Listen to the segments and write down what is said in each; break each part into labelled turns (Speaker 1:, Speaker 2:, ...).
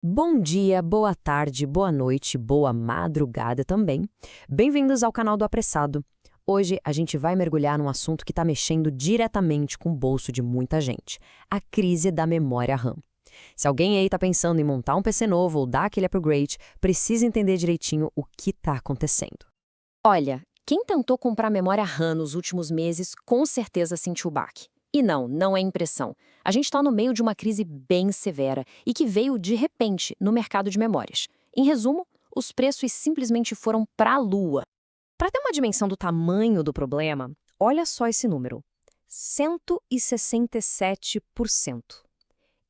Speaker 1: Bom dia, boa tarde, boa noite, boa madrugada também. Bem-vindos ao canal do Apressado. Hoje a gente vai mergulhar num assunto que está mexendo diretamente com o bolso de muita gente: a crise da memória RAM. Se alguém aí está pensando em montar um PC novo ou dar aquele upgrade, precisa entender direitinho o que está acontecendo.
Speaker 2: Olha, quem tentou comprar memória RAM nos últimos meses com certeza sentiu o baque. E não é impressão. A gente está no meio de uma crise bem severa e que veio de repente no mercado de memórias. Em resumo, os preços simplesmente foram para a lua. Para ter uma dimensão do tamanho do problema, olha só esse número: 167%.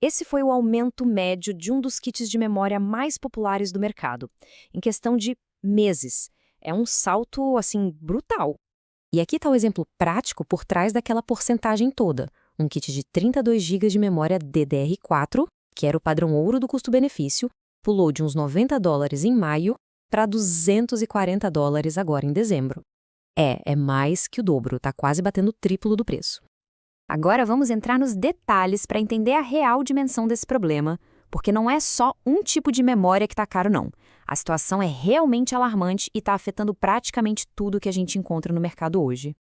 Speaker 2: Esse foi o aumento médio de um dos kits de memória mais populares do mercado, em questão de meses. É um salto, assim, brutal. E aqui está o exemplo prático por trás daquela porcentagem toda. Um kit de 32 GB de memória DDR4, que era o padrão ouro do custo-benefício, pulou de uns US$ 90 em maio para US$ 240 agora em dezembro. É mais que o dobro, tá quase batendo o triplo do preço. Agora vamos entrar nos detalhes para entender a real dimensão desse problema, porque não é só um tipo de memória que está caro, não. A situação é realmente alarmante e está afetando praticamente tudo que a gente encontra no mercado hoje.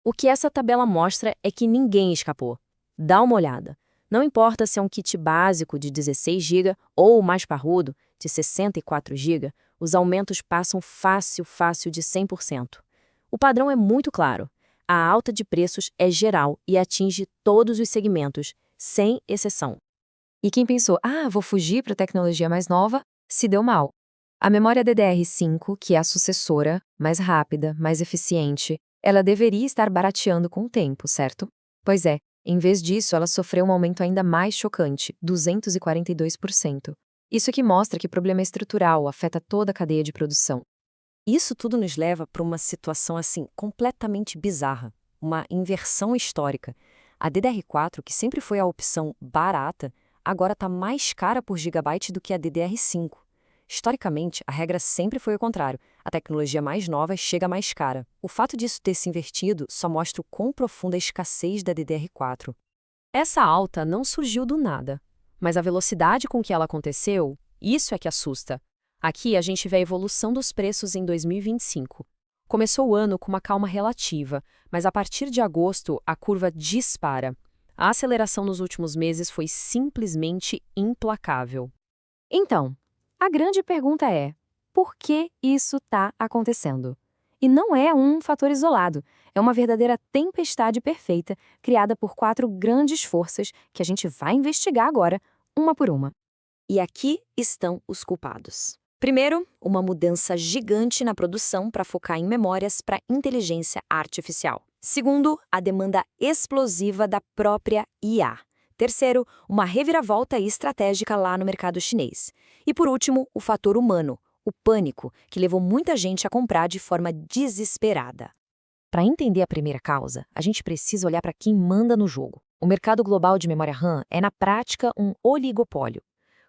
Speaker 2: O que essa tabela mostra é que ninguém escapou. Dá uma olhada. Não importa se é um kit básico de 16 GB ou o mais parrudo, de 64 GB, os aumentos passam fácil de 100%. O padrão é muito claro. A alta de preços é geral e atinge todos os segmentos, sem exceção. E quem pensou, vou fugir para a tecnologia mais nova, se deu mal. A memória DDR5, que é a sucessora, mais rápida, mais eficiente, ela deveria estar barateando com o tempo, certo? Pois é, em vez disso, ela sofreu um aumento ainda mais chocante, 242%. Isso que mostra que o problema é estrutural, afeta toda a cadeia de produção. Isso tudo nos leva para uma situação assim completamente bizarra, uma inversão histórica. A DDR4, que sempre foi a opção barata, agora está mais cara por gigabyte do que a DDR5. Historicamente, a regra sempre foi o contrário. A tecnologia mais nova chega mais cara. O fato disso ter se invertido só mostra o quão profunda a escassez da DDR4. Essa alta não surgiu do nada, mas a velocidade com que ela aconteceu, isso é que assusta. Aqui a gente vê a evolução dos preços em 2025. Começou o ano com uma calma relativa, mas a partir de agosto a curva dispara. A aceleração nos últimos meses foi simplesmente implacável. Então, a grande pergunta é: por que isso está acontecendo? E não é um fator isolado, é uma verdadeira tempestade perfeita criada por 4 grandes forças que a gente vai investigar agora, uma por uma. E aqui estão os culpados. Primeiro, uma mudança gigante na produção para focar em memórias para inteligência artificial. Segundo, a demanda explosiva da própria IA. Terceiro, uma reviravolta estratégica lá no mercado chinês. E por último, o fator humano, o pânico, que levou muita gente a comprar de forma desesperada. Para entender a primeira causa, a gente precisa olhar para quem manda no jogo. O mercado global de memória RAM é, na prática, um oligopólio.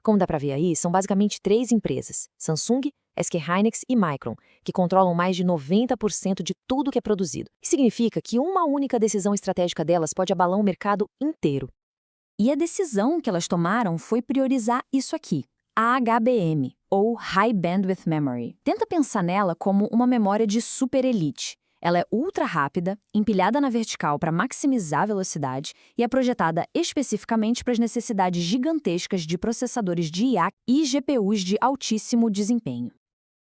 Speaker 2: Como dá para ver aí, são basicamente 3 empresas, Samsung, SK Hynix e Micron, que controlam mais de 90% de tudo que é produzido. Isso significa que uma única decisão estratégica delas pode abalar o mercado inteiro. E a decisão que elas tomaram foi priorizar isso aqui, a HBM, ou High Bandwidth Memory. Tenta pensar nela como uma memória de super elite. Ela é ultra rápida, empilhada na vertical para maximizar a velocidade e é projetada especificamente para as necessidades gigantescas de processadores de IA e GPUs de altíssimo desempenho.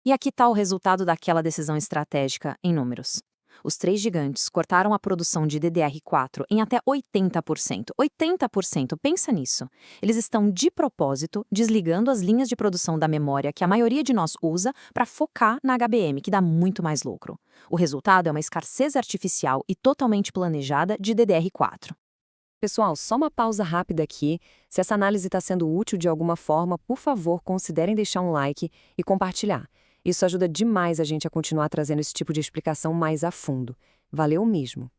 Speaker 2: E aqui está o resultado daquela decisão estratégica em números. Os 3 gigantes cortaram a produção de DDR4 em até 80%. 80%, pensa nisso. Eles estão, de propósito, desligando as linhas de produção da memória que a maioria de nós usa para focar na HBM, que dá muito mais lucro. O resultado é uma escassez artificial e totalmente planejada de DDR4. Pessoal, só uma pausa rápida aqui. Se essa análise está sendo útil de alguma forma, por favor, considerem deixar um like e compartilhar. Isso ajuda demais a gente a continuar trazendo esse tipo de explicação mais a fundo. Valeu mesmo.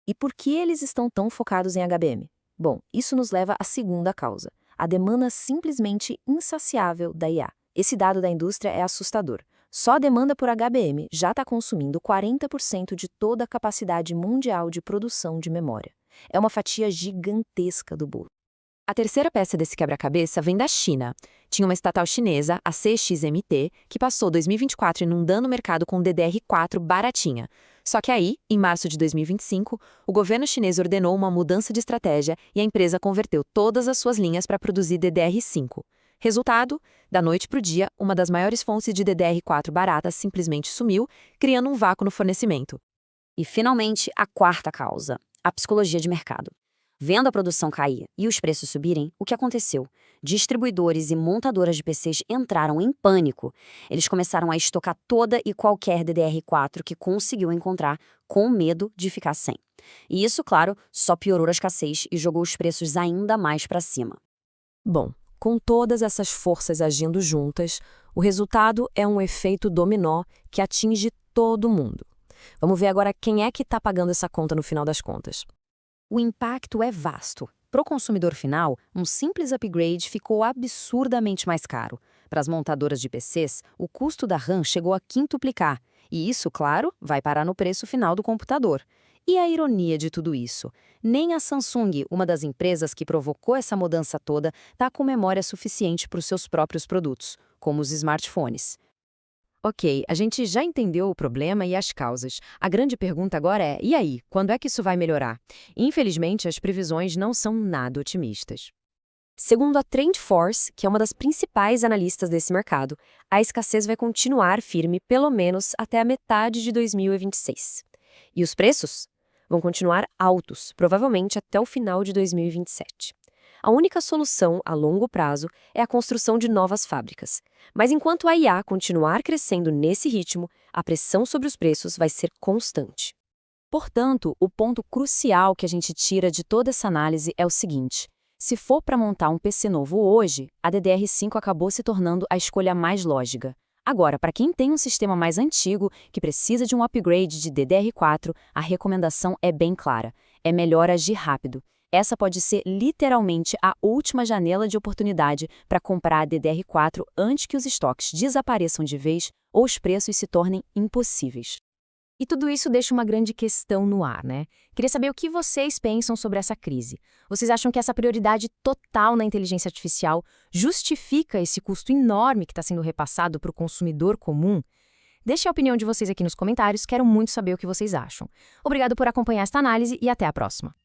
Speaker 2: E por que eles estão tão focados em HBM? Bom, isso nos leva à segunda causa, a demanda simplesmente insaciável da IA. Esse dado da indústria é assustador. Só a demanda por HBM já está consumindo 40% de toda a capacidade mundial de produção de memória. É uma fatia gigantesca do bolo.
Speaker 1: A terceira peça desse quebra-cabeça vem da China. Tinha uma estatal chinesa, a CXMT, que passou 2024 inundando o mercado com DDR4 baratinha. Só que aí, em março de 2025, o governo chinês ordenou uma mudança de estratégia e a empresa converteu todas as suas linhas para produzir DDR5. Resultado, da noite para o dia, uma das maiores fontes de DDR4 baratas simplesmente sumiu, criando um vácuo no fornecimento.
Speaker 2: E, finalmente, a quarta causa, a psicologia de mercado. Vendo a produção cair e os preços subirem, o que aconteceu? Distribuidores e montadoras de PCs entraram em pânico. Eles começaram a estocar toda e qualquer DDR4 que conseguiu encontrar, com medo de ficar sem. E isso, claro, só piorou a escassez e jogou os preços ainda mais para cima.
Speaker 1: Bom, com todas essas forças agindo juntas, o resultado é um efeito dominó que atinge todo mundo. Vamos ver agora quem é que está pagando essa conta no final das contas.
Speaker 2: O impacto é vasto. Para o consumidor final, um simples upgrade ficou absurdamente mais caro. Para as montadoras de PCs, o custo da RAM chegou a quintuplicar. E isso, claro, vai parar no preço final do computador. E a ironia de tudo isso? Nem a Samsung, uma das empresas que provocou essa mudança toda, está com memória suficiente para os seus próprios produtos, como os smartphones.
Speaker 1: Ok, a gente já entendeu o problema e as causas. A grande pergunta agora é, e aí, quando é que isso vai melhorar? Infelizmente, as previsões não são nada otimistas.
Speaker 2: Segundo a TrendForce, que é uma das principais analistas desse mercado, a escassez vai continuar firme pelo menos até a metade de 2026. E os preços? Vão continuar altos, provavelmente até o final de 2027. A única solução a longo prazo é a construção de novas fábricas. Mas enquanto a IA continuar crescendo nesse ritmo, a pressão sobre os preços vai ser constante.
Speaker 1: Portanto, o ponto crucial que a gente tira de toda essa análise é o seguinte: se for para montar um PC novo hoje, a DDR5 acabou se tornando a escolha mais lógica. Agora, para quem tem um sistema mais antigo, que precisa de um upgrade de DDR4, a recomendação é bem clara: é melhor agir rápido. Essa pode ser literalmente a última janela de oportunidade para comprar a DDR4 antes que os estoques desapareçam de vez ou os preços se tornem impossíveis.
Speaker 2: E tudo isso deixa uma grande questão no ar, né? Queria saber o que vocês pensam sobre essa crise. Vocês acham que essa prioridade total na inteligência artificial justifica esse custo enorme que está sendo repassado para o consumidor comum? Deixe a opinião de vocês aqui nos comentários, quero muito saber o que vocês acham. Obrigado por acompanhar esta análise e até a próxima.